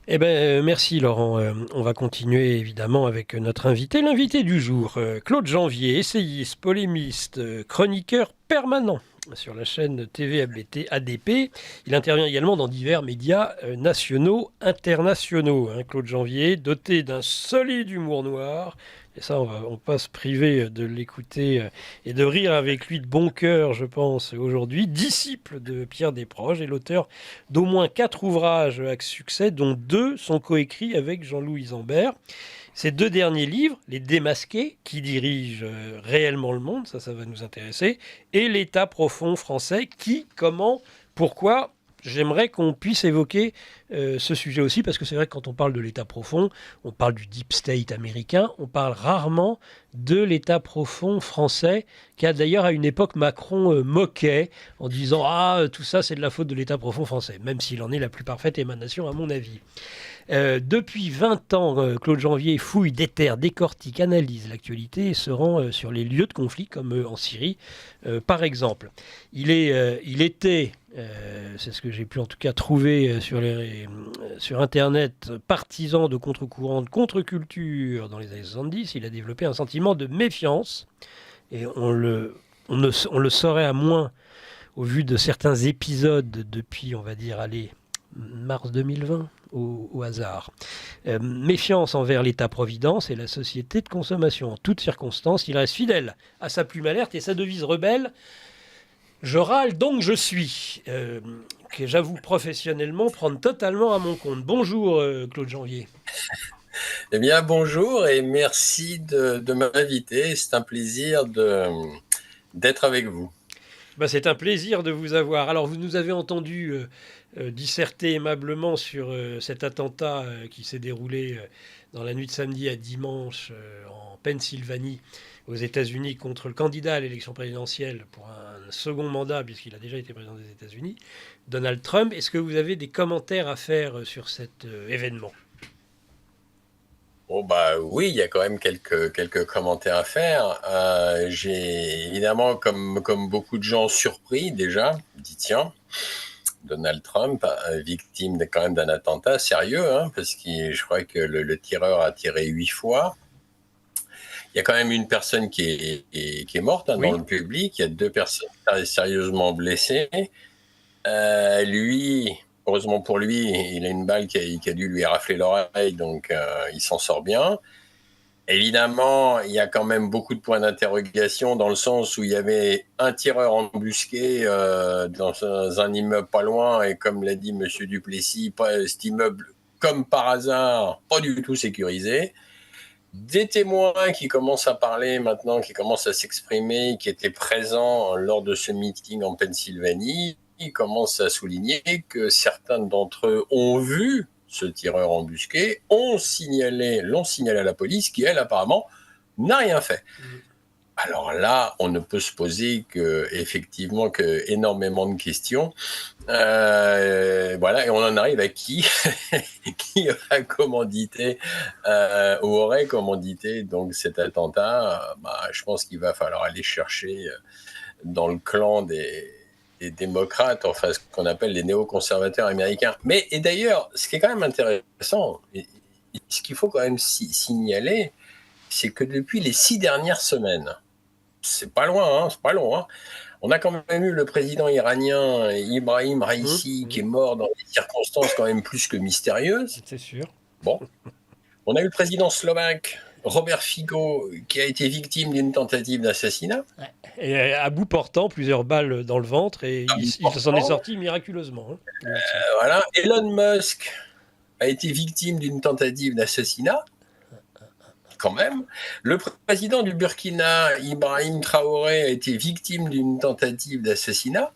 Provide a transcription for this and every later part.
Merci Laurent. On va continuer évidemment avec notre invité. L'invité du jour, Claude Janvier, essayiste, polémiste, chroniqueur permanent sur la chaîne TV ADP. Il intervient également dans divers médias nationaux, internationaux. Claude Janvier, doté d'un solide humour noir. Et ça, on pas se priver de l'écouter et de rire avec lui de bon cœur, je pense, aujourd'hui. Disciple de Pierre Desproges et l'auteur d'au moins 4 ouvrages à succès, dont 2 sont coécrits avec Jean-Louis Isambert. Ces 2 derniers livres, Les Démasqués, qui dirigent réellement le monde, ça va nous intéresser, et L'État profond français, qui, comment, pourquoi. J'aimerais qu'on puisse évoquer ce sujet aussi, parce que c'est vrai que quand on parle de l'État profond, on parle du deep state américain, on parle rarement de l'État profond français, qui a d'ailleurs à une époque Macron moquait en disant «Ah, tout ça c'est de la faute de l'État profond français», même s'il en est la plus parfaite émanation à mon avis. Depuis 20 ans, Claude Janvier fouille, déterre, décortique, analyse l'actualité et se rend sur les lieux de conflit, comme en Syrie, par exemple. Il était, c'est ce que j'ai pu en tout cas trouver sur Internet, partisan de contre-courant, de contre-culture dans les années 70. Il a développé un sentiment de méfiance, et on le saurait à moins au vu de certains épisodes depuis, on va dire, allez, mars 2020, au hasard. Méfiance envers l'État-providence et la société de consommation. En toutes circonstances, il reste fidèle à sa plume alerte et sa devise rebelle. Je râle donc je suis, que j'avoue professionnellement prendre totalement à mon compte. Bonjour Claude Janvier. Eh bien, bonjour et merci de m'inviter. C'est un plaisir d'être avec vous. C'est un plaisir de vous avoir. Alors, vous nous avez entendu disserter aimablement sur cet attentat qui s'est déroulé dans la nuit de samedi à dimanche en Pennsylvanie, aux États-Unis, contre le candidat à l'élection présidentielle pour un second mandat, puisqu'il a déjà été président des États-Unis, Donald Trump. Est-ce que vous avez des commentaires à faire sur cet événement ? Oh bah oui, il y a quand même quelques commentaires à faire. J'ai évidemment, comme beaucoup de gens, surpris déjà, dit tiens, Donald Trump, victime quand même d'un attentat sérieux, parce que je crois que le tireur a tiré 8 fois. Il y a quand même une personne qui est morte Oui. dans le public, il y a 2 personnes sérieusement blessées. Lui, heureusement pour lui, il a une balle qui a dû lui rafler l'oreille, donc il s'en sort bien. Évidemment, il y a quand même beaucoup de points d'interrogation dans le sens où il y avait un tireur embusqué dans un immeuble pas loin, et comme l'a dit M. Duplessis, cet immeuble, comme par hasard, pas du tout sécurisé. Des témoins qui commencent à parler maintenant, qui commencent à s'exprimer, qui étaient présents lors de ce meeting en Pennsylvanie, ils commencent à souligner que certains d'entre eux ont vu ce tireur embusqué, l'ont signalé à la police, qui, elle, apparemment, n'a rien fait. Alors là, on ne peut se poser effectivement énormément de questions. Voilà, et on en arrive à qui a commandité ou aurait commandité donc cet attentat. Je pense qu'il va falloir aller chercher dans le clan des démocrates, enfin ce qu'on appelle les néoconservateurs américains. Et d'ailleurs, ce qui est quand même intéressant, et ce qu'il faut quand même signaler, c'est que depuis les 6 dernières semaines, c'est pas loin, c'est pas long, on a quand même eu le président iranien Ibrahim Raïssi qui est mort dans des circonstances quand même plus que mystérieuses. C'est sûr. Bon. On a eu le président slovaque Robert Fico qui a été victime d'une tentative d'assassinat. Et à bout portant, plusieurs balles dans le ventre, et il s'en est sorti miraculeusement. Voilà. Elon Musk a été victime d'une tentative d'assassinat. Quand même. Le président du Burkina, Ibrahim Traoré, a été victime d'une tentative d'assassinat.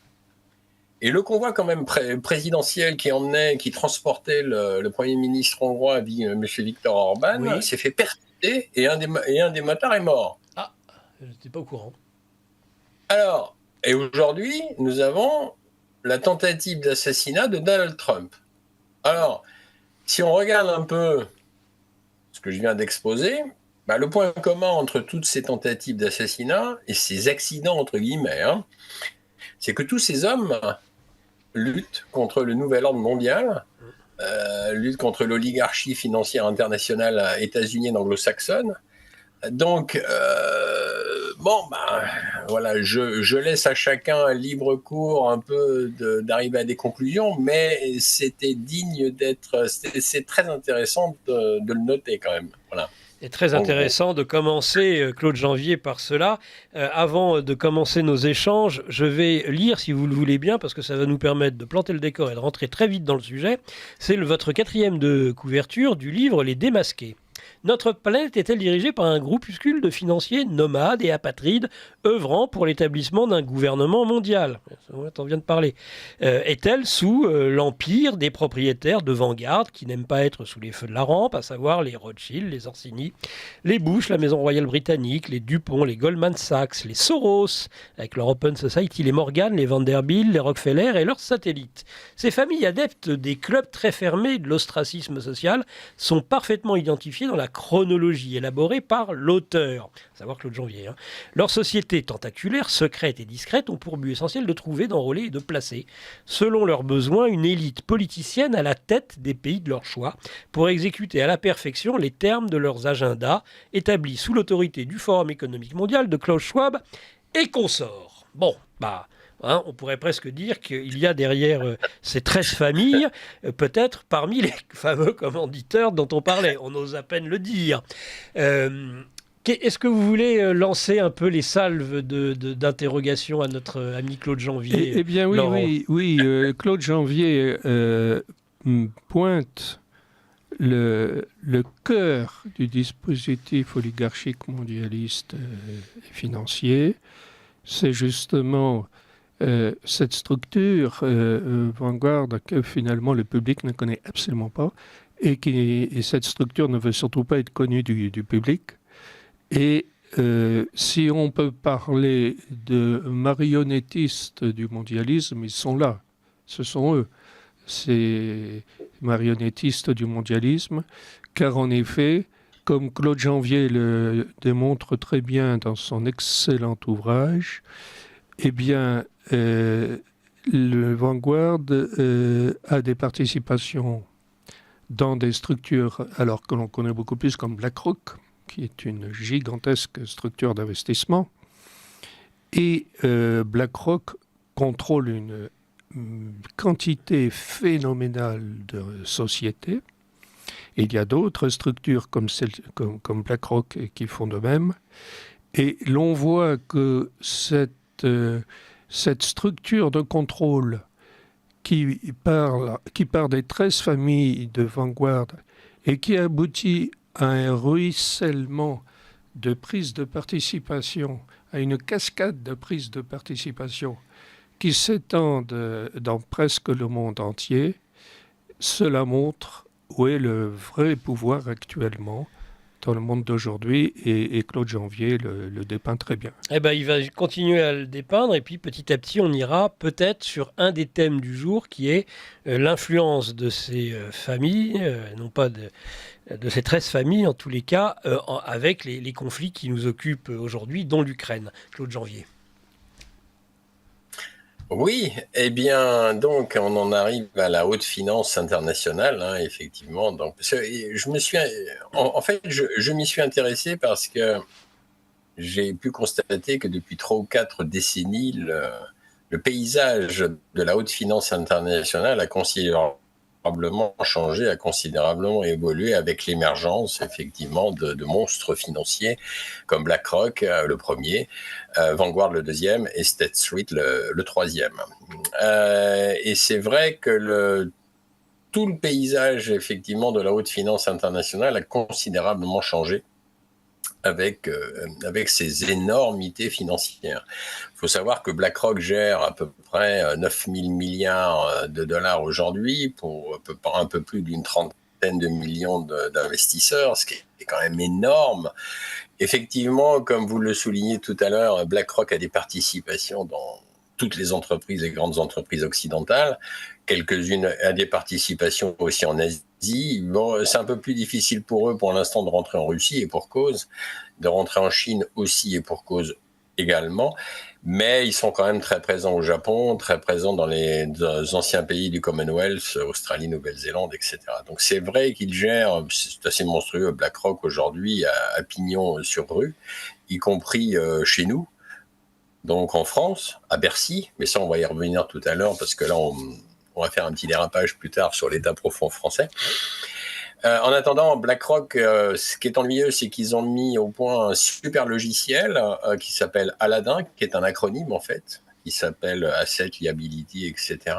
Et le convoi quand même présidentiel qui transportait le Premier ministre hongrois, M. Viktor Orban, s'est fait percuter et un des motards est mort. Ah, je n'étais pas au courant. Alors, et aujourd'hui, nous avons la tentative d'assassinat de Donald Trump. Alors, si on regarde un peu ce que je viens d'exposer, le point commun entre toutes ces tentatives d'assassinat et ces accidents, entre guillemets, c'est que tous ces hommes luttent contre le nouvel ordre mondial lutte contre l'oligarchie financière internationale états-unienne anglo-saxonne. Donc, voilà, je laisse à chacun libre cours un peu d'arriver à des conclusions, mais c'était digne d'être. C'est très intéressant de le noter quand même. Voilà. C'est très En gros. intéressant de commencer, Claude Janvier, par cela. Avant de commencer nos échanges, je vais lire, si vous le voulez bien, parce que ça va nous permettre de planter le décor et de rentrer très vite dans le sujet. C'est votre 4e de couverture du livre Les Démasqués. Notre planète est-elle dirigée par un groupuscule de financiers nomades et apatrides œuvrant pour l'établissement d'un gouvernement mondial? T'en viens de parler. Est-elle sous l'empire des propriétaires de Vanguard qui n'aiment pas être sous les feux de la rampe, à savoir les Rothschild, les Orsini, les Bush, la Maison Royale Britannique, les Dupont, les Goldman Sachs, les Soros, avec leur Open Society, les Morgan, les Vanderbilt, les Rockefeller et leurs satellites. Ces familles adeptes des clubs très fermés de l'ostracisme social sont parfaitement identifiées dans la chronologie élaborée par l'auteur, à savoir Claude Janvier. Leurs sociétés tentaculaires, secrètes et discrètes ont pour but essentiel de trouver, d'enrôler et de placer, selon leurs besoins, une élite politicienne à la tête des pays de leur choix, pour exécuter à la perfection les termes de leurs agendas, établis sous l'autorité du Forum économique mondial, de Klaus Schwab et consorts. Bon, on pourrait presque dire qu'il y a derrière ces 13 familles, peut-être parmi les fameux commanditeurs dont on parlait. On ose à peine le dire. Est-ce que vous voulez lancer un peu les salves d'interrogation à notre ami Claude Janvier? Eh bien oui, Claude Janvier pointe le cœur du dispositif oligarchique mondialiste et financier. C'est justement cette structure Vanguard que finalement le public ne connaît absolument pas et cette structure ne veut surtout pas être connue du public. Et si on peut parler de marionnettistes du mondialisme, ils sont là, ce sont eux, ces marionnettistes du mondialisme, car en effet, comme Claude Janvier le démontre très bien dans son excellent ouvrage, eh bien, le Vanguard a des participations dans des structures, alors que l'on connaît beaucoup plus comme BlackRock, qui est une gigantesque structure d'investissement. Et BlackRock contrôle une quantité phénoménale de sociétés. Et il y a d'autres structures comme BlackRock qui font de même. Et l'on voit que cette structure de contrôle qui part des 13 familles de Vanguard et qui aboutit à un ruissellement de prise de participation, à une cascade de prise de participation qui s'étendent dans presque le monde entier, cela montre où est le vrai pouvoir actuellement dans le monde d'aujourd'hui, et Claude Janvier le dépeint très bien. Eh ben, il va continuer à le dépeindre, et puis petit à petit, on ira peut-être sur un des thèmes du jour, qui est l'influence de ces familles, non pas de ces 13 familles, en tous les cas, avec les conflits qui nous occupent aujourd'hui, dont l'Ukraine. Claude Janvier. Oui, eh bien, donc, on en arrive à la haute finance internationale, effectivement. Donc, en fait, je m'y suis intéressé parce que j'ai pu constater que depuis 3 ou 4 décennies, le paysage de la haute finance internationale a considérablement changé, a considérablement évolué avec l'émergence, effectivement, de monstres financiers comme BlackRock, le premier, Vanguard, le deuxième, et State Street, le troisième. Et c'est vrai que tout le paysage, effectivement, de la haute finance internationale a considérablement changé avec ces énormités financières. Il faut savoir que BlackRock gère à peu près 9 000 milliards de dollars aujourd'hui pour un peu plus d'une trentaine de millions d'investisseurs, ce qui est quand même énorme. Effectivement, comme vous le soulignez tout à l'heure, BlackRock a des participations dans toutes les entreprises, les grandes entreprises occidentales, quelques-unes à des participations aussi en Asie. Bon, c'est un peu plus difficile pour eux pour l'instant de rentrer en Russie, et pour cause, de rentrer en Chine aussi et pour cause également. Mais ils sont quand même très présents au Japon, très présents dans les anciens pays du Commonwealth, Australie, Nouvelle-Zélande, etc. Donc c'est vrai qu'ils gèrent, c'est assez monstrueux, BlackRock aujourd'hui à pignon sur rue, y compris chez nous, donc en France, à Bercy, mais ça on va y revenir tout à l'heure parce que là on va faire un petit dérapage plus tard sur l'état profond français. En attendant, BlackRock, ce qui est ennuyeux, c'est qu'ils ont mis au point un super logiciel qui s'appelle Aladdin, qui est un acronyme en fait, qui s'appelle Asset Liability, etc.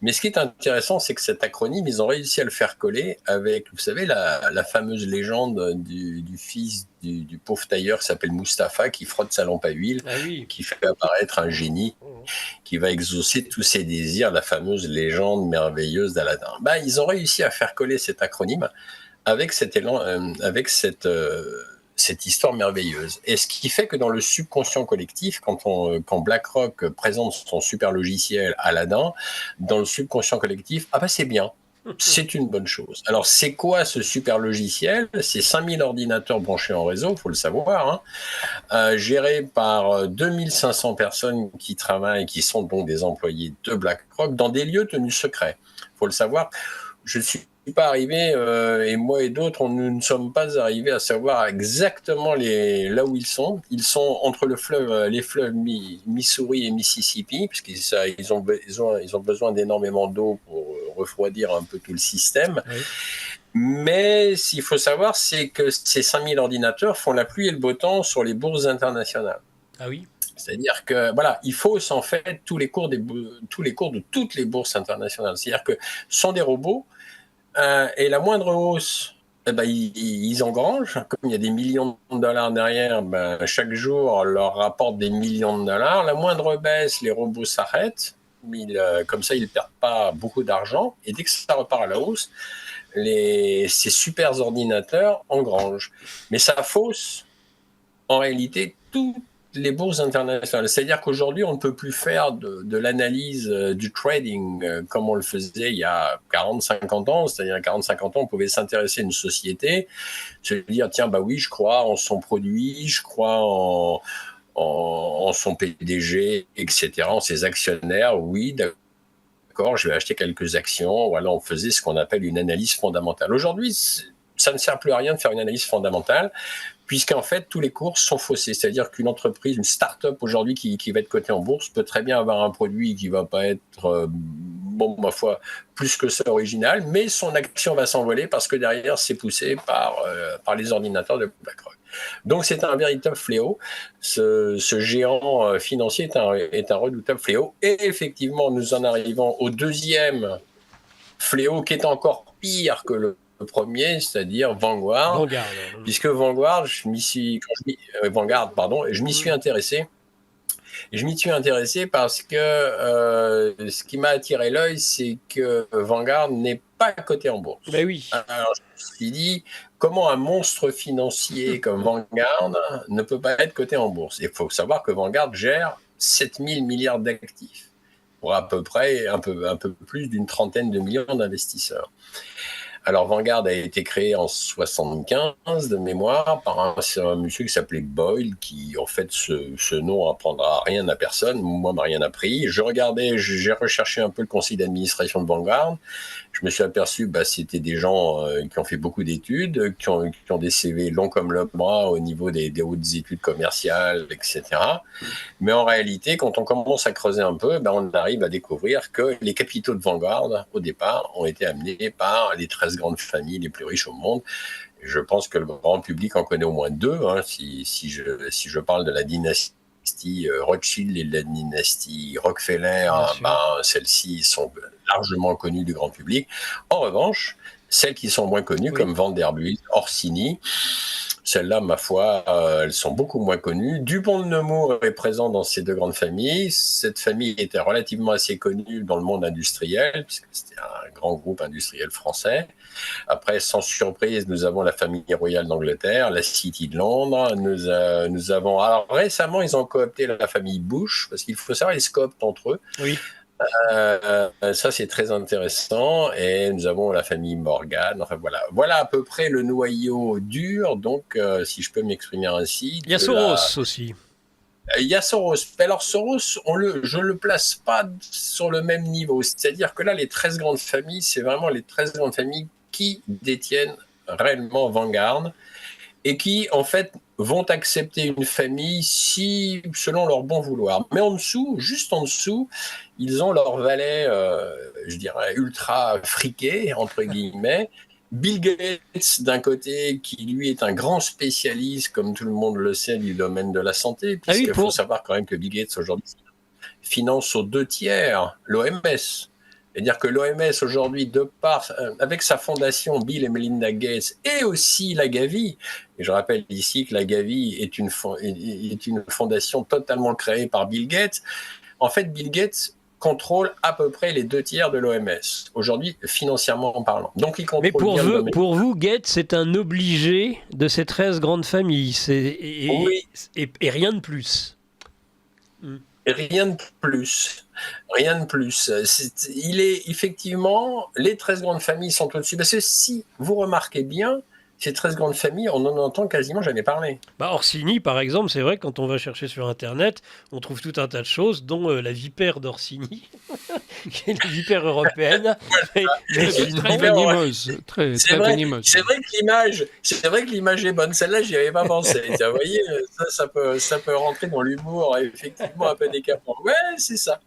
Mais ce qui est intéressant, c'est que cet acronyme, ils ont réussi à le faire coller avec, vous savez, la fameuse légende du fils du pauvre tailleur qui s'appelle Mustapha, qui frotte sa lampe à huile, qui fait apparaître un génie qui va exaucer tous ses désirs, la fameuse légende merveilleuse d'Aladin. Ils ont réussi à faire coller cet acronyme avec cette histoire merveilleuse. Et ce qui fait que dans le subconscient collectif, quand BlackRock présente son super logiciel Aladdin, dans le subconscient collectif, c'est bien. C'est une bonne chose. Alors, c'est quoi ce super logiciel ? C'est 5000 ordinateurs branchés en réseau, il faut le savoir, gérés par 2500 personnes qui travaillent, qui sont donc des employés de BlackRock, dans des lieux tenus secrets. Il faut le savoir. Je ne suis pas arrivé, et moi et d'autres, nous ne sommes pas arrivés à savoir exactement là où ils sont. Ils sont entre les fleuves Missouri et Mississippi, puisqu'ils ont besoin d'énormément d'eau pour refroidir un peu tout le système. Oui. Mais s'il faut savoir, c'est que ces 5000 ordinateurs font la pluie et le beau temps sur les bourses internationales. Ah oui. C'est-à-dire que ils faussent en fait tous les cours de toutes les bourses internationales. C'est-à-dire que ce sont des robots et la moindre hausse, ils engrangent. Comme il y a des millions de dollars derrière, chaque jour leur rapporte des millions de dollars. La moindre baisse, les robots s'arrêtent. Comme ça, ils ne perdent pas beaucoup d'argent. Et dès que ça repart à la hausse, ces super ordinateurs engrangent. Mais ça fausse, en réalité, toutes les bourses internationales. C'est-à-dire qu'aujourd'hui, on ne peut plus faire de l'analyse du trading comme on le faisait il y a 40-50 ans. C'est-à-dire qu'à 40-50 ans, on pouvait s'intéresser à une société, se dire, tiens, oui, je crois en son produit, je crois en son PDG, etc., en ses actionnaires, oui, d'accord, je vais acheter quelques actions. Voilà, on faisait ce qu'on appelle une analyse fondamentale. Aujourd'hui, ça ne sert plus à rien de faire une analyse fondamentale, puisqu'en fait, tous les cours sont faussés. C'est-à-dire qu'une entreprise, une start-up aujourd'hui qui va être cotée en bourse peut très bien avoir un produit qui ne va pas être, ma foi, plus que ça original, mais son action va s'envoler parce que derrière, c'est poussé par les ordinateurs de BlackRock. Donc, c'est un véritable fléau. Ce géant financier est un redoutable fléau. Et effectivement, nous en arrivons au deuxième fléau qui est encore pire que le premier, c'est-à-dire Vanguard. Puisque Vanguard, je m'y suis intéressé. Je m'y suis intéressé parce que ce qui m'a attiré l'œil, c'est que Vanguard n'est pas coté en bourse. Ben oui. Alors, je me suis dit, comment un monstre financier comme Vanguard ne peut pas être coté en bourse ? Il faut savoir que Vanguard gère 7000 milliards d'actifs pour à peu près un peu plus d'une trentaine de millions d'investisseurs. Alors, Vanguard a été créé en 1975 de mémoire par un monsieur qui s'appelait Boyle, qui, en fait, ce nom n'apprendra rien à personne. Moi, m'a rien appris. J'ai recherché un peu le conseil d'administration de Vanguard. Je me suis aperçu, c'était des gens qui ont fait beaucoup d'études, qui ont des CV longs comme le bras au niveau des hautes études commerciales, etc. Mais en réalité, quand on commence à creuser un peu, on arrive à découvrir que les capitaux de Vanguard, au départ, ont été amenés par les 13 grandes familles les plus riches au monde. Je pense que le grand public en connaît au moins deux, si je parle de la dynastie Rothschild et de la dynastie Rockefeller, celles-ci sont largement connues du grand public. En revanche, celles qui sont moins connues, comme Vanderbilt, Orsini, celles-là, ma foi, elles sont beaucoup moins connues. Dupont de Nemours est présent dans ces deux grandes familles. Cette famille était relativement assez connue dans le monde industriel, puisque c'était un grand groupe industriel français. Après, sans surprise, nous avons la famille royale d'Angleterre, la City de Londres. Nous avons... Alors, récemment, ils ont coopté la famille Bush, parce qu'il faut savoir, ils se cooptent entre eux. Oui. Ça, c'est très intéressant. Et nous avons la famille Morgan. Enfin, voilà à peu près le noyau dur. Donc, si je peux m'exprimer ainsi. Il y a Soros aussi. Il y a Soros. Alors Soros, je ne le place pas sur le même niveau. C'est-à-dire que là, les 13 grandes familles, c'est vraiment les 13 grandes familles qui détiennent réellement Vanguard et qui, en fait, vont accepter une famille selon leur bon vouloir. Mais en dessous, juste en dessous, ils ont leur valet, je dirais, ultra friqué, entre guillemets. Bill Gates, d'un côté, qui lui est un grand spécialiste, comme tout le monde le sait, du domaine de la santé, puisqu'il faut savoir quand même que Bill Gates, aujourd'hui, finance aux 2/3 l'OMS. C'est-à-dire que l'OMS, aujourd'hui, avec sa fondation Bill et Melinda Gates, et aussi la Gavi, et je rappelle ici que la Gavi est une fondation totalement créée par Bill Gates, en fait, Bill Gates contrôle à peu près les 2/3 de l'OMS, aujourd'hui, financièrement en parlant. Donc, il contrôle. Mais pour vous, Gates, c'est un obligé de ces 13 grandes familles, et rien de plus. Rien de plus. Rien de plus. Il est effectivement, les 13 grandes familles sont au-dessus. Parce que si vous remarquez bien, ces 13 grandes familles, on n'en entend quasiment jamais parler. Orsini, par exemple, c'est vrai, quand on va chercher sur Internet, on trouve tout un tas de choses, dont la vipère d'Orsini, qui est la vipère européenne. Très venimeuse. C'est vrai que l'image est bonne. Celle-là, j'y avais pas pensé. Vous voyez, ça peut rentrer dans l'humour, effectivement, un peu décapant. Ouais, c'est ça.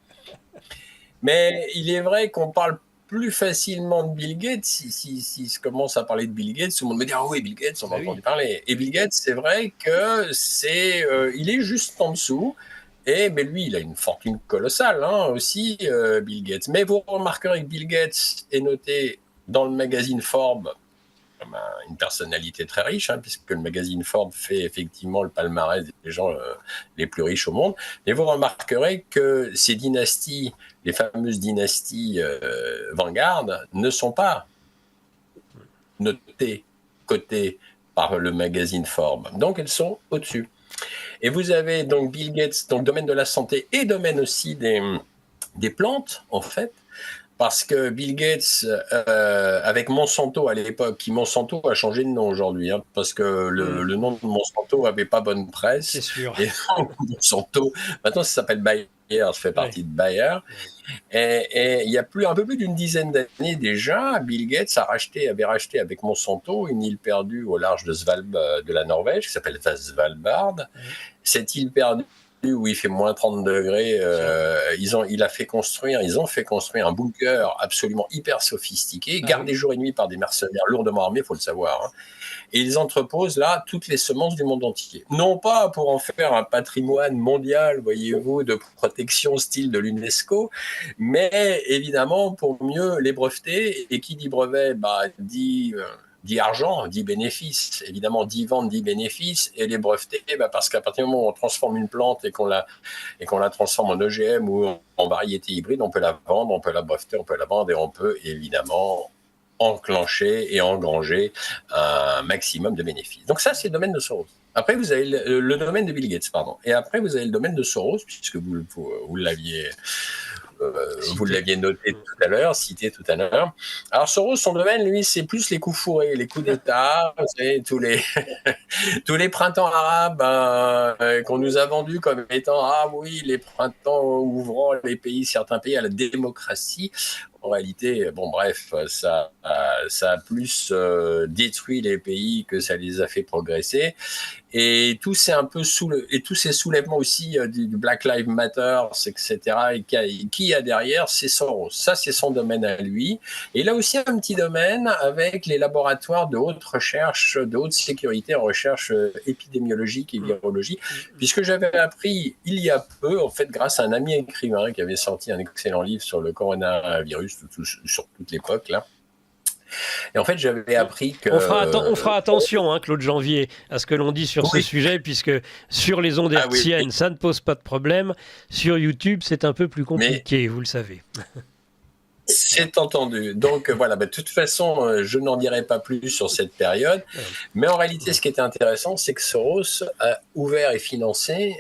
Mais il est vrai qu'on parle plus facilement de Bill Gates. Si je commence à parler de Bill Gates, tout le monde me dit « Ah oui, Bill Gates, on a entendu parler ». Et Bill Gates, c'est vrai que il est juste en dessous. Mais lui, il a une fortune colossale aussi, Bill Gates. Mais vous remarquerez que Bill Gates est noté dans le magazine Forbes comme une personnalité très riche, puisque le magazine Forbes fait effectivement le palmarès des gens les plus riches au monde. Mais vous remarquerez que ces dynasties, les fameuses dynasties Vanguard, ne sont pas notées, cotées par le magazine Forbes. Donc, elles sont au-dessus. Et vous avez donc Bill Gates dans le domaine de la santé et domaine aussi des plantes, en fait. Parce que Bill Gates, avec Monsanto à l'époque, qui Monsanto a changé de nom aujourd'hui, parce que le nom de Monsanto n'avait pas bonne presse. C'est sûr. Et donc, Monsanto, maintenant ça s'appelle Bayer, ça fait partie de Bayer. Et il y a un peu plus d'une dizaine d'années déjà, Bill Gates avait racheté avec Monsanto une île perdue au large de la Norvège, qui s'appelle Svalbard. Cette île perdue, où il fait moins 30 degrés, ils ont fait construire un bunker absolument hyper sophistiqué, gardé jour et nuit par des mercenaires lourdement armés, il faut le savoir. Et ils entreposent là toutes les semences du monde entier. Non pas pour en faire un patrimoine mondial, voyez-vous, de protection style de l'UNESCO, mais évidemment pour mieux les breveter. Et qui dit brevet, dit argent, dit bénéfice, évidemment dit vente, dit bénéfice, et les breveter, parce qu'à partir du moment où on transforme une plante et qu'on la transforme en OGM ou en variété hybride, on peut la vendre, on peut la breveter, on peut la vendre, et on peut évidemment enclencher et engranger un maximum de bénéfices. Donc ça, c'est le domaine de Soros. Après, vous avez le domaine de Bill Gates, pardon. Et après, vous avez le domaine de Soros, puisque vous l'aviez noté tout à l'heure, cité tout à l'heure. Alors Soros, son domaine, lui, c'est plus les coups fourrés, les coups d'État, vous savez, tous les printemps arabes qu'on nous a vendus comme étant les printemps ouvrant certains pays à la démocratie. En réalité, ça a plus détruit les pays que ça les a fait progresser. Et tous ces soulèvements aussi du Black Lives Matter, etc., et qui a derrière, c'est Soros. Ça, c'est son domaine à lui. Et il a aussi un petit domaine avec les laboratoires de haute recherche, de haute sécurité en recherche épidémiologique et virologie, puisque j'avais appris il y a peu, en fait, grâce à un ami écrivain qui avait sorti un excellent livre sur le coronavirus, sur toute l'époque, là. Et en fait, j'avais appris que... On fera attention, Claude Janvier, à ce que l'on dit sur ce sujet, puisque sur les ondes hertziennes, ça ne pose pas de problème. Sur YouTube, c'est un peu plus compliqué, vous le savez. C'est entendu. Donc voilà, de toute façon, je n'en dirai pas plus sur cette période. Mais en réalité, ce qui était intéressant, c'est que Soros a ouvert et financé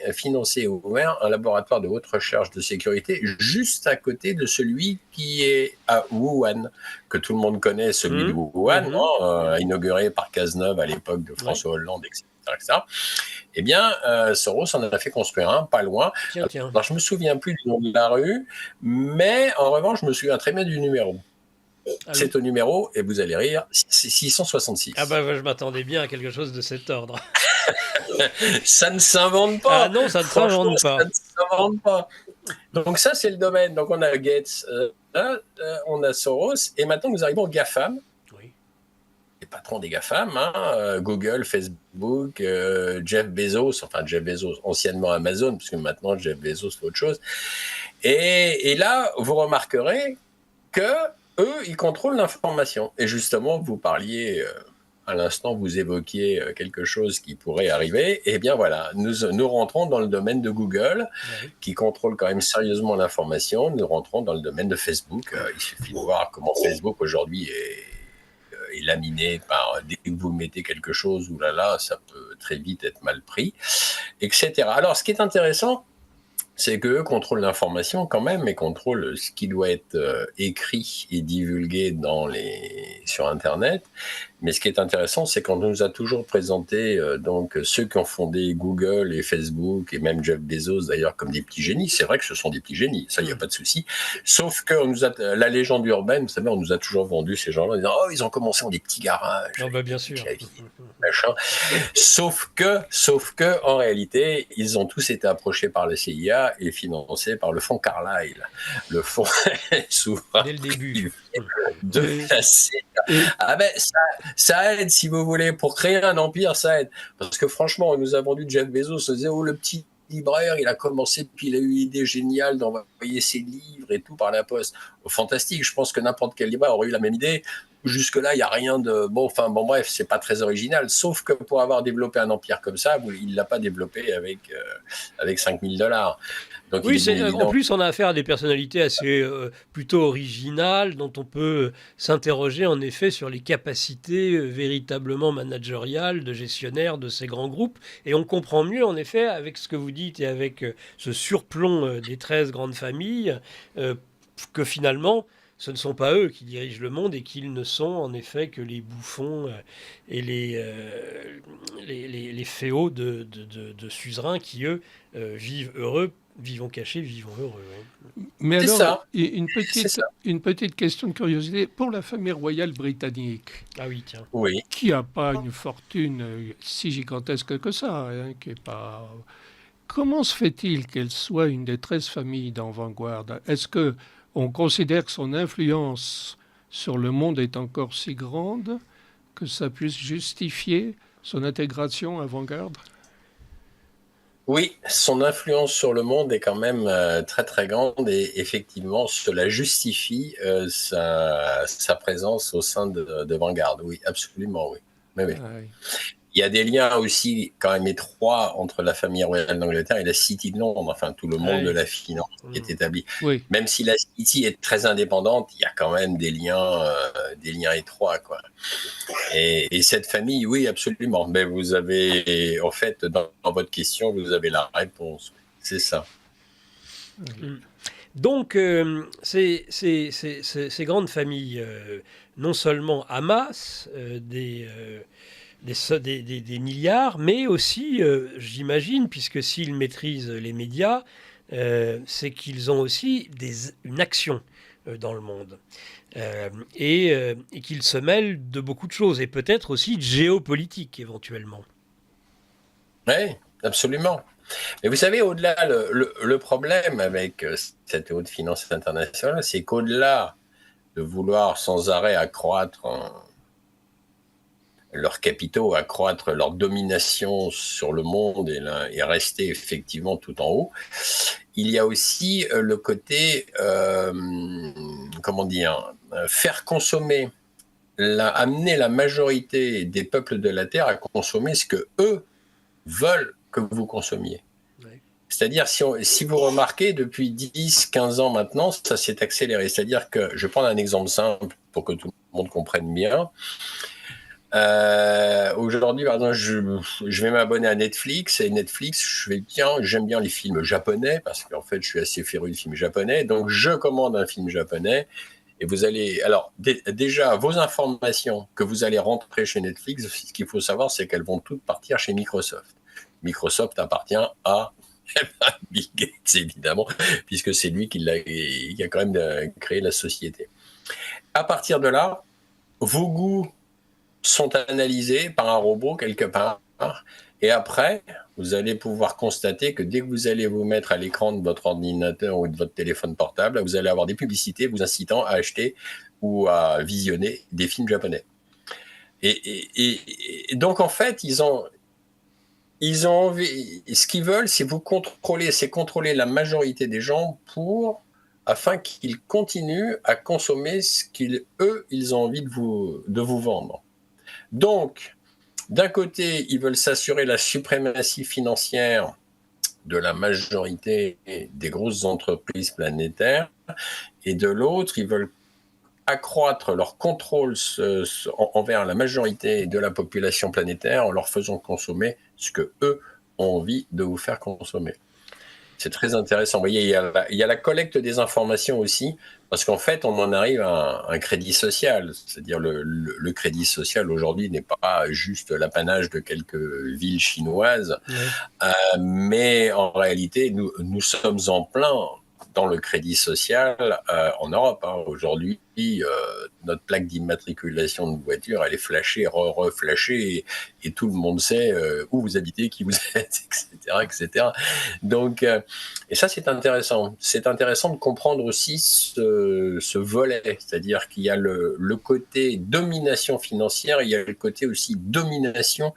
et ouvert un laboratoire de haute recherche de sécurité juste à côté de celui qui est à Wuhan, que tout le monde connaît, celui de Wuhan, inauguré par Cazeneuve à l'époque de François Hollande, etc. Eh bien, Soros en a fait construire un, pas loin. Tiens. Alors, je me souviens plus du nom de la rue, mais en revanche, je me souviens très bien du numéro. C'est au numéro, et vous allez rire, c'est 666. Ah bah, je m'attendais bien à quelque chose de cet ordre. Ça ne s'invente pas. Ah non, ça ne s'invente pas. Ça ne s'invente pas. Donc ça, c'est le domaine. Donc on a Gates, on a Soros, et maintenant nous arrivons aux GAFAM. Oui. Les patrons des GAFAM, Google, Facebook, Jeff Bezos, anciennement Amazon, puisque maintenant Jeff Bezos fait autre chose. Et là, vous remarquerez que eux, ils contrôlent l'information. Et justement, vous parliez, à l'instant, vous évoquiez quelque chose qui pourrait arriver. Eh bien voilà, nous rentrons dans le domaine de Google, qui contrôle quand même sérieusement l'information. Nous rentrons dans le domaine de Facebook. Il suffit de voir comment Facebook aujourd'hui est laminé par, dès que vous mettez quelque chose, oulala, ça peut très vite être mal pris, etc. Alors, ce qui est intéressant, c'est qu'eux contrôlent l'information quand même, et contrôlent ce qui doit être écrit et divulgué sur Internet. Mais ce qui est intéressant, c'est qu'on nous a toujours présenté donc ceux qui ont fondé Google et Facebook, et même Jeff Bezos d'ailleurs, comme des petits génies. C'est vrai que ce sont des petits génies, ça, il n'y a pas de souci. Sauf que la légende urbaine, vous savez, on nous a toujours vendu ces gens-là en disant « Oh, ils ont commencé dans des petits garages. » Non, bah bien sûr. Machin. Sauf que, en réalité, ils ont tous été approchés par la CIA et financés par le fonds Carlyle, le fonds souverain dès le début de la CIA. Ah ben, ça aide, si vous voulez, pour créer un empire, ça aide. Parce que franchement, on nous a vendu Jeff Bezos, on se disait, oh, le petit libraire, il a commencé, puis il a eu l'idée géniale d'envoyer ses livres et tout par la poste. Oh, fantastique, je pense que n'importe quel libraire aurait eu la même idée. Jusque-là, il n'y a rien de... Bon, bref, c'est pas très original. Sauf que pour avoir développé un empire comme ça, il ne l'a pas développé avec $5 000. Donc, oui, en plus, on a affaire à des personnalités assez plutôt originales, dont on peut s'interroger en effet sur les capacités véritablement managériales de gestionnaires de ces grands groupes. Et on comprend mieux, en effet, avec ce que vous dites et avec ce surplomb des 13 grandes familles, que finalement, ce ne sont pas eux qui dirigent le monde, et qu'ils ne sont en effet que les bouffons et les féaux de suzerains qui, eux, vivent heureux. Vivons cachés, vivons heureux. Oui. Mais alors, ça. Une petite question de curiosité. Pour la famille royale britannique, qui n'a pas une fortune si gigantesque que ça, qui est pas... comment se fait-il qu'elle soit une des 13 familles d'avant-garde ? Est-ce qu'on considère que son influence sur le monde est encore si grande que ça puisse justifier son intégration avant-garde ? Oui, son influence sur le monde est quand même très très grande, et effectivement cela justifie sa présence au sein de Vanguard. Oui, absolument, oui. Oui. Il y a des liens aussi quand même étroits entre la famille royale d'Angleterre et la City de Londres, enfin tout le monde de la finance qui est établi. Oui. Même si la City est très indépendante, il y a quand même des liens étroits, quoi. Et cette famille, oui, absolument. Mais vous avez, en fait, dans votre question, vous avez la réponse. C'est ça. Donc, ces grandes familles, non seulement amassent des milliards, mais aussi, j'imagine, puisque s'ils maîtrisent les médias, c'est qu'ils ont aussi une action dans le monde. Et qu'ils se mêlent de beaucoup de choses, et peut-être aussi de géopolitique, éventuellement. Oui, absolument. Mais vous savez, au-delà, le problème avec cette haute finance internationale, c'est qu'au-delà de vouloir sans arrêt accroître leurs capitaux, accroître leur domination sur le monde et rester effectivement tout en haut, il y a aussi le côté, faire consommer, amener la majorité des peuples de la Terre à consommer ce que eux veulent que vous consommiez. Oui. C'est-à-dire, si vous remarquez, depuis 10-15 ans maintenant, ça s'est accéléré. C'est-à-dire que, je vais prendre un exemple simple pour que tout le monde comprenne bien. Aujourd'hui, par exemple, je vais m'abonner à Netflix, et Netflix, j'aime bien les films japonais, parce qu'en fait, je suis assez féru de films japonais, donc je commande un film japonais, et vous allez... Alors, déjà, vos informations que vous allez rentrer chez Netflix, ce qu'il faut savoir, c'est qu'elles vont toutes partir chez Microsoft. Microsoft appartient à Bill Gates, évidemment, puisque c'est lui qui a quand même créé la société. À partir de là, vos goûts sont analysés par un robot quelque part, et après, vous allez pouvoir constater que dès que vous allez vous mettre à l'écran de votre ordinateur ou de votre téléphone portable, vous allez avoir des publicités vous incitant à acheter ou à visionner des films japonais. Et donc, en fait, ils ont envie, ce qu'ils veulent, c'est contrôler la majorité des gens afin qu'ils continuent à consommer ce qu'ils ont envie de vous vendre. Donc, d'un côté, ils veulent s'assurer la suprématie financière de la majorité des grosses entreprises planétaires, et de l'autre, ils veulent accroître leur contrôle envers la majorité de la population planétaire en leur faisant consommer ce que eux ont envie de vous faire consommer. C'est très intéressant. Vous voyez, il y a la collecte des informations aussi, parce qu'en fait, on en arrive à un crédit social. C'est-à-dire le crédit social aujourd'hui n'est pas juste l'apanage de quelques villes chinoises, mais en réalité, nous sommes en plein dans le crédit social en Europe. Aujourd'hui, notre plaque d'immatriculation de voiture, elle est flashée, reflashée, et tout le monde sait où vous habitez, qui vous êtes, etc. Donc, et ça, c'est intéressant. C'est intéressant de comprendre aussi ce volet, c'est-à-dire qu'il y a le côté domination financière, il y a le côté aussi domination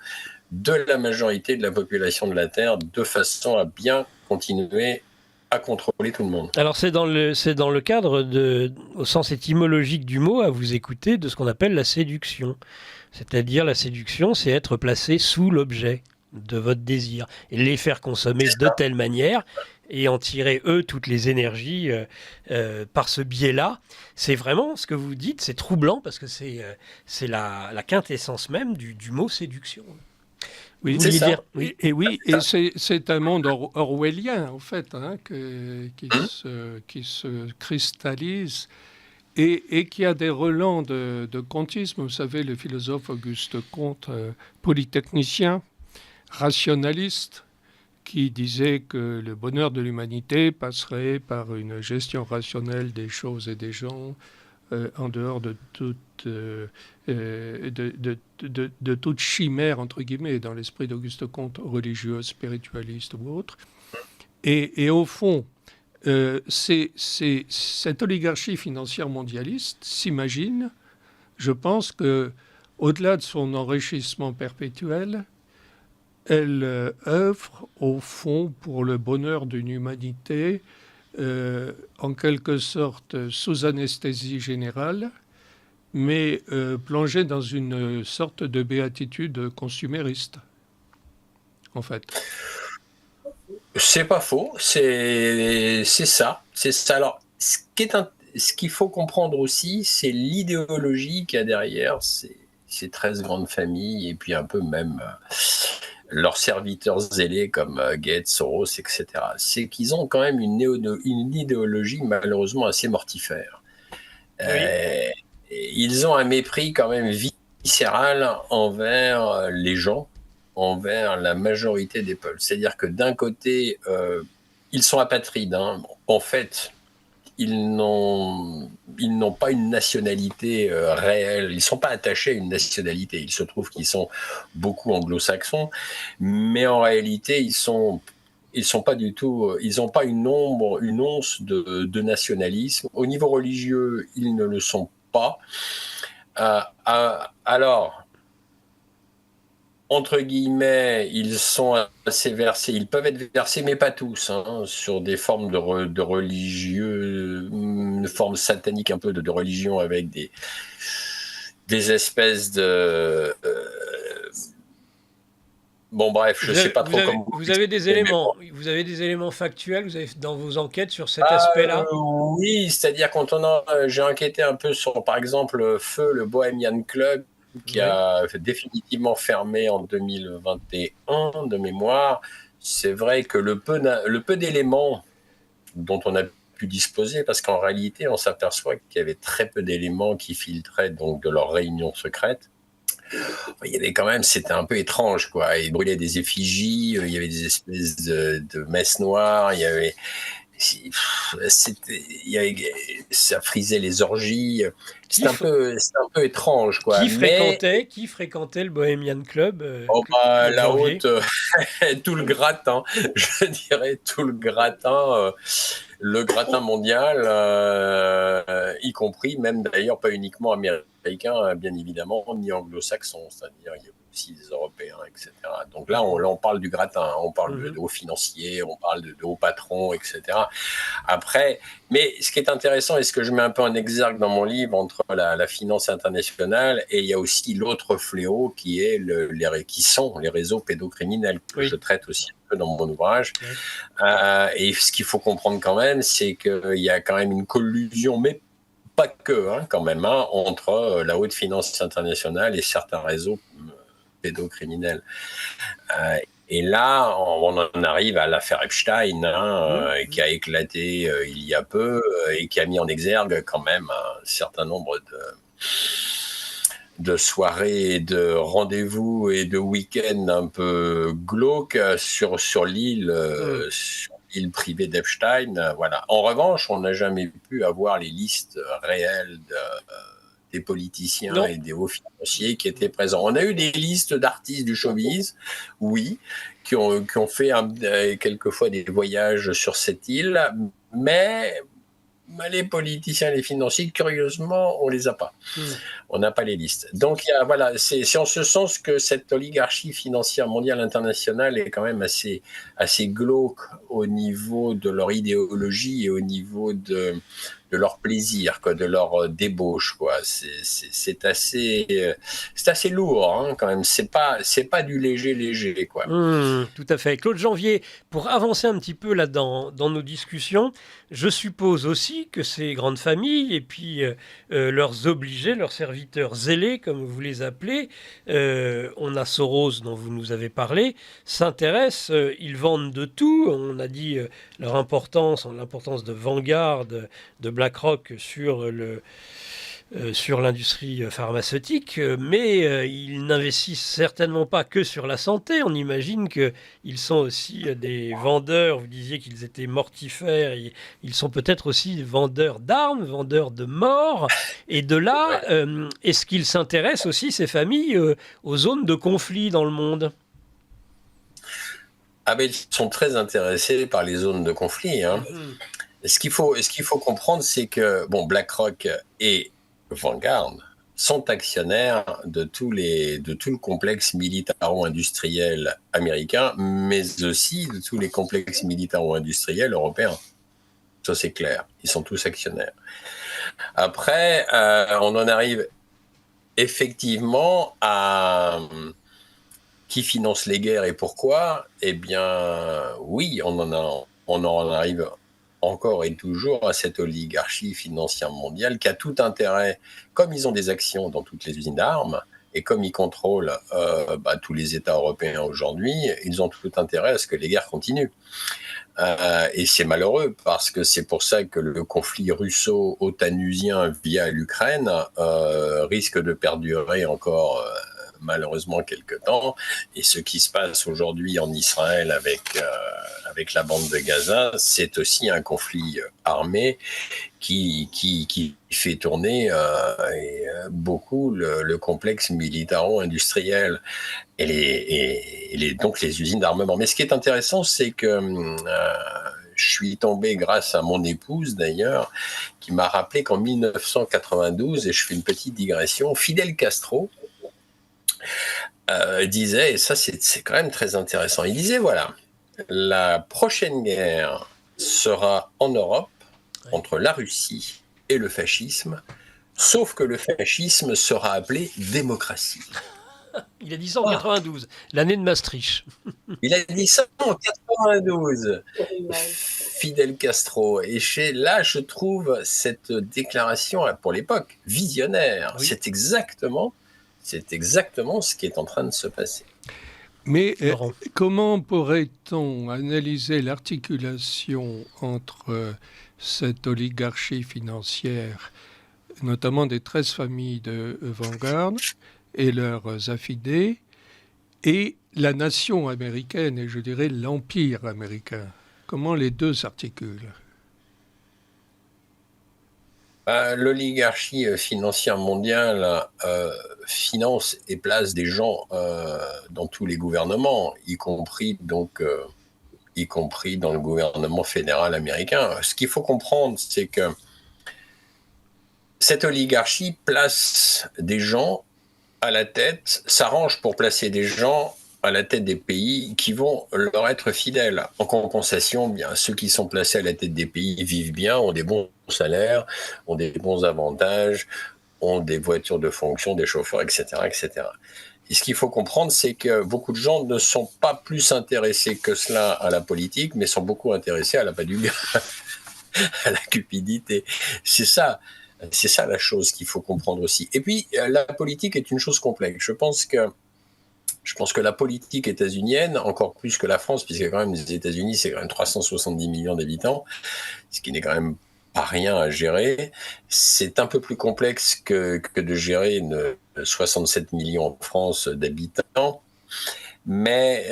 de la majorité de la population de la Terre, de façon à bien continuer à contrôler tout le monde. Alors c'est dans le cadre au sens étymologique du mot, à vous écouter, de ce qu'on appelle la séduction. C'est-à-dire la séduction, c'est être placé sous l'objet de votre désir et les faire consommer de telle manière et en tirer toutes les énergies par ce biais-là. C'est vraiment ce que vous dites, c'est troublant parce que c'est la quintessence même du mot séduction. Oui, c'est ça. Et c'est un monde orwellien, en fait, qui se cristallise et qui a des relents de comtisme. Vous savez, le philosophe Auguste Comte, polytechnicien, rationaliste, qui disait que le bonheur de l'humanité passerait par une gestion rationnelle des choses et des gens, en dehors de toute chimère, entre guillemets, dans l'esprit d'Auguste Comte, religieux, spiritualiste ou autre. Et au fond, cette oligarchie financière mondialiste s'imagine, je pense que, au-delà de son enrichissement perpétuel, elle œuvre au fond pour le bonheur d'une humanité en quelque sorte sous anesthésie générale, mais plongée dans une sorte de béatitude consumériste, en fait. C'est pas faux, c'est ça. Alors, ce qu'il faut comprendre aussi, c'est l'idéologie qu'il y a derrière ces 13 grandes familles, et puis un peu même leurs serviteurs zélés comme Gates, Soros, etc. C'est qu'ils ont quand même une idéologie malheureusement assez mortifère. Oui. Ils ont un mépris quand même viscéral envers les gens, envers la majorité des peuples. C'est-à-dire que d'un côté, ils sont apatrides. En fait, ils n'ont pas une nationalité réelle. Ils ne sont pas attachés à une nationalité. Il se trouve qu'ils sont beaucoup anglo-saxons, mais en réalité, ils sont pas du tout. Ils n'ont pas une once de nationalisme. Au niveau religieux, ils ne le sont pas. Alors, entre guillemets, ils sont assez versés, ils peuvent être versés, mais pas tous, sur des formes de religieux, une forme satanique un peu de religion avec des espèces de... bon bref, je ne sais pas trop comment... Vous avez des éléments factuels, vous avez dans vos enquêtes sur cet aspect-là? Oui, c'est-à-dire j'ai enquêté un peu sur, par exemple, Feu, le Bohemian Club, qui a définitivement fermé en 2021 de mémoire. C'est vrai que le peu d'éléments dont on a pu disposer, parce qu'en réalité, on s'aperçoit qu'il y avait très peu d'éléments qui filtraient donc de leurs réunions secrètes. il y avait quand même, c'était un peu étrange, quoi. Ils brûlaient des effigies, il y avait des espèces de messes noires, il y avait, ça frisait les orgies. Qui, C'est un peu étrange, quoi. Mais qui fréquentait le Bohemian Club, Claude la Janvier? haute, tout le gratin, je dirais tout le gratin mondial, y compris, même d'ailleurs pas uniquement américain, bien évidemment, ni anglo-saxon, c'est-à-dire il y a aussi des Européens, etc. Donc là, on parle du gratin, on parle de hauts financiers, on parle de hauts patrons, etc. Après, mais ce qui est intéressant et ce que je mets un peu en exergue dans mon livre entre la finance internationale et il y a aussi l'autre fléau qui est qui sont les réseaux pédocriminels que je traite aussi un peu dans mon ouvrage. Et ce qu'il faut comprendre quand même, c'est qu'il y a quand même une collusion, mais pas que, quand même, entre la haute finance internationale et certains réseaux pédocriminels. Et là, on en arrive à l'affaire Epstein, qui a éclaté il y a peu et qui a mis en exergue quand même un certain nombre de soirées, de rendez-vous et de week-ends un peu glauques sur l'île privée d'Epstein. Voilà. En revanche, on n'a jamais pu avoir les listes réelles des politiciens et des hauts financiers qui étaient présents. On a eu des listes d'artistes du showbiz, oui, qui ont fait quelquefois des voyages sur cette île, mais les politiciens et les financiers, curieusement, on les a pas. On n'a pas les listes. Donc, voilà, c'est en ce sens que cette oligarchie financière mondiale internationale est quand même assez glauque au niveau de leur idéologie et au niveau de leur plaisir, quoi, de leur débauche, quoi. C'est assez lourd, quand même. C'est pas du léger, quoi. Tout à fait. Claude Janvier, pour avancer un petit peu là dans nos discussions, je suppose aussi que ces grandes familles et puis leurs obligés, leurs serviteurs zélés, comme vous les appelez, on a Soros dont vous nous avez parlé, s'intéressent, ils vendent de tout. On a dit l'importance de Vanguard, de BlackRock sur l'industrie pharmaceutique, mais ils n'investissent certainement pas que sur la santé. On imagine qu'ils sont aussi des vendeurs, vous disiez qu'ils étaient mortifères, ils sont peut-être aussi vendeurs d'armes, vendeurs de morts, et de là, est-ce qu'ils s'intéressent aussi, ces familles, aux zones de conflit dans le monde ? Ils sont très intéressés par les zones de conflit. Ce qu'il faut comprendre, c'est que BlackRock et Vanguard sont actionnaires de tout le complexe militaro-industriel américain, mais aussi de tous les complexes militaro-industriels européens. Ça, c'est clair. Ils sont tous actionnaires. Après, on en arrive effectivement à qui finance les guerres et pourquoi. Eh bien, oui, on en arrive encore et toujours à cette oligarchie financière mondiale qui a tout intérêt, comme ils ont des actions dans toutes les usines d'armes et comme ils contrôlent tous les États européens aujourd'hui, ils ont tout intérêt à ce que les guerres continuent. Et c'est malheureux parce que c'est pour ça que le conflit russo-otanusien via l'Ukraine risque de perdurer encore malheureusement quelque temps. Et ce qui se passe aujourd'hui en Israël avec la bande de Gaza, c'est aussi un conflit armé qui fait tourner beaucoup le complexe militaro-industriel et donc les usines d'armement. Mais ce qui est intéressant, c'est que je suis tombé grâce à mon épouse d'ailleurs, qui m'a rappelé qu'en 1992, et je fais une petite digression, Fidel Castro disait, et ça c'est quand même très intéressant, il disait voilà, la prochaine guerre sera en Europe entre la Russie et le fascisme, sauf que le fascisme sera appelé démocratie. Il a dit ça en 92, l'année de Maastricht. Il a dit ça en 92, Fidel Castro. Et là, je trouve cette déclaration, pour l'époque, visionnaire. Oui. C'est exactement ce qui est en train de se passer. Mais comment pourrait-on analyser l'articulation entre cette oligarchie financière, notamment des 13 familles de Vanguard, et leurs affidés, et la nation américaine, et je dirais l'empire américain. Comment les deux s'articulent ? L'oligarchie financière mondiale finance et place des gens dans tous les gouvernements, y compris dans le gouvernement fédéral américain. Ce qu'il faut comprendre, c'est que cette oligarchie place des gens à la tête, s'arrange pour placer des gens à la tête des pays qui vont leur être fidèles. En compensation, bien, ceux qui sont placés à la tête des pays vivent bien, ont des bons salaires, ont des bons avantages, ont des voitures de fonction, des chauffeurs, etc., etc. Et ce qu'il faut comprendre, c'est que beaucoup de gens ne sont pas plus intéressés que cela à la politique, mais sont beaucoup intéressés à la badugue, à la cupidité. C'est ça la chose qu'il faut comprendre aussi. Et puis, la politique est une chose complexe. Je pense que la politique états-unienne, encore plus que la France, puisque quand même les États-Unis, c'est quand même 370 millions d'habitants, ce qui n'est quand même pas rien à gérer. C'est un peu plus complexe que de gérer 67 millions en France d'habitants. Mais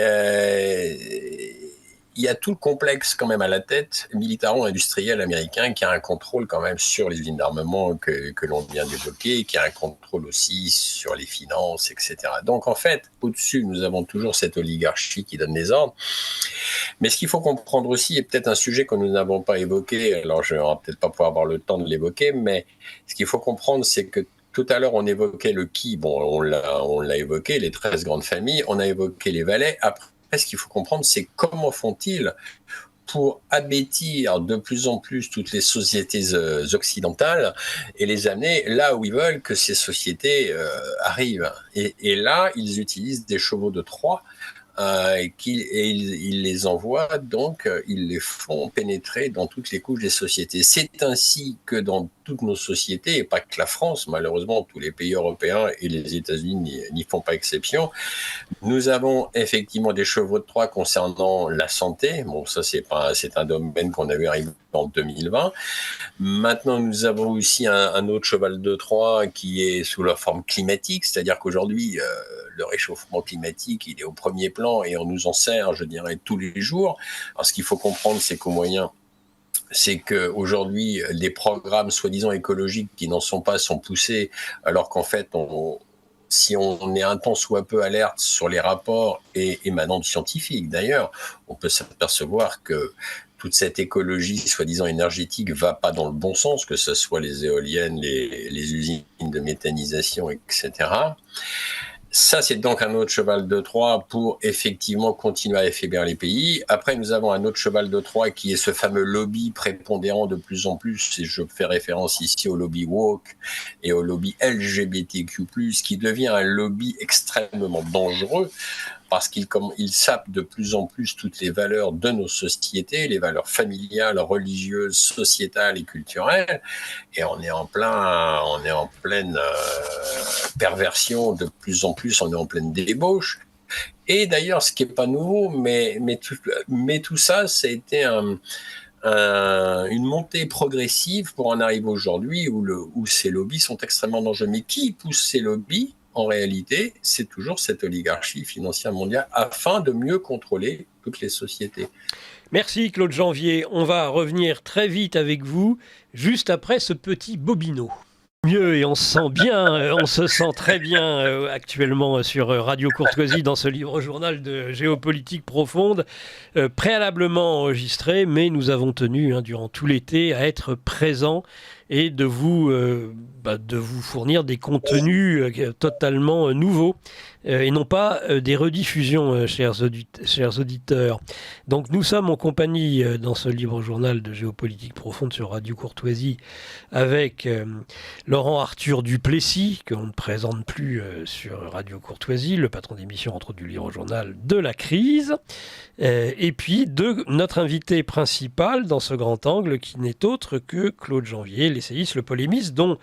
il y a tout le complexe quand même à la tête, militaro-industriel américain, qui a un contrôle quand même sur les usines d'armement que l'on vient d'évoquer, qui a un contrôle aussi sur les finances, etc. Donc en fait, au-dessus, nous avons toujours cette oligarchie qui donne les ordres. Mais ce qu'il faut comprendre aussi, et peut-être un sujet que nous n'avons pas évoqué, alors je ne vais peut-être pas pouvoir avoir le temps de l'évoquer, mais ce qu'il faut comprendre, c'est que tout à l'heure, on évoquait le qui, bon, on l'a évoqué, les 13 grandes familles, on a évoqué les valets. Après, ce qu'il faut comprendre, c'est comment font-ils pour abêtir de plus en plus toutes les sociétés occidentales et les amener là où ils veulent que ces sociétés arrivent. Et là, ils utilisent des chevaux de Troie ils les envoient, donc ils les font pénétrer dans toutes les couches des sociétés. C'est ainsi que dans toutes nos sociétés, et pas que la France, malheureusement, tous les pays européens et les États-Unis n'y font pas exception, nous avons effectivement des chevaux de Troie concernant la santé. Bon, ça, c'est un domaine qu'on avait arrivé en 2020. Maintenant, nous avons aussi un autre cheval de Troie qui est sous la forme climatique, c'est-à-dire qu'aujourd'hui, le réchauffement climatique, il est au premier plan et on nous en sert, je dirais, tous les jours. Alors, ce qu'il faut comprendre, c'est c'est qu'aujourd'hui, les programmes soi-disant écologiques qui n'en sont pas sont poussés, alors qu'en fait, si on est un tant soit peu alerte sur les rapports émanant de scientifiques, d'ailleurs, on peut s'apercevoir que toute cette écologie soi-disant énergétique va pas dans le bon sens, que ce soit les éoliennes, les usines de méthanisation, etc. Ça, c'est donc un autre cheval de Troie pour effectivement continuer à affaiblir les pays. Après, nous avons un autre cheval de Troie qui est ce fameux lobby prépondérant de plus en plus, et je fais référence ici au lobby woke et au lobby LGBTQ+, qui devient un lobby extrêmement dangereux parce qu'il sape de plus en plus toutes les valeurs de nos sociétés, les valeurs familiales, religieuses, sociétales et culturelles. Et on est en pleine perversion de plus en plus, on est en pleine débauche. Et d'ailleurs, ce qui n'est pas nouveau, mais tout ça, ça a été une montée progressive pour en arriver aujourd'hui où ces lobbies sont extrêmement dangereux. Mais qui pousse ces lobbies ? En réalité, c'est toujours cette oligarchie financière mondiale afin de mieux contrôler toutes les sociétés. Merci Claude Janvier. On va revenir très vite avec vous, juste après ce petit bobino. Mieux et on se sent bien, on se sent très bien actuellement sur Radio Courtoisie dans ce livre journal de géopolitique profonde, préalablement enregistré, mais nous avons tenu durant tout l'été à être présents et de vous fournir des contenus totalement nouveaux et non pas des rediffusions, chers auditeurs. Donc nous sommes en compagnie dans ce livre journal de géopolitique profonde sur Radio Courtoisie avec Laurent Arthur Duplessis, qu'on ne présente plus sur Radio Courtoisie, le patron d'émission entre autres du livre journal de la crise, et puis de notre invité principal dans ce grand angle qui n'est autre que Claude Janvier, l'essayiste, le polémiste, dont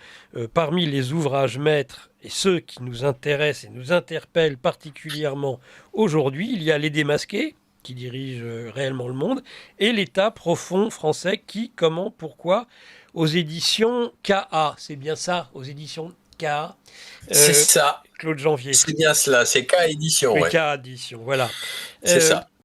parmi les ouvrages maîtres et ceux qui nous intéressent et nous interpellent particulièrement aujourd'hui, il y a Les Démasqués, qui dirige réellement le monde, et L'État profond français, qui, comment, pourquoi, aux éditions KA. C'est bien ça, aux éditions K. C'est ça. Claude Janvier. C'est bien cela, c'est K édition. Oui, Ouais. K édition, voilà. C'est ça.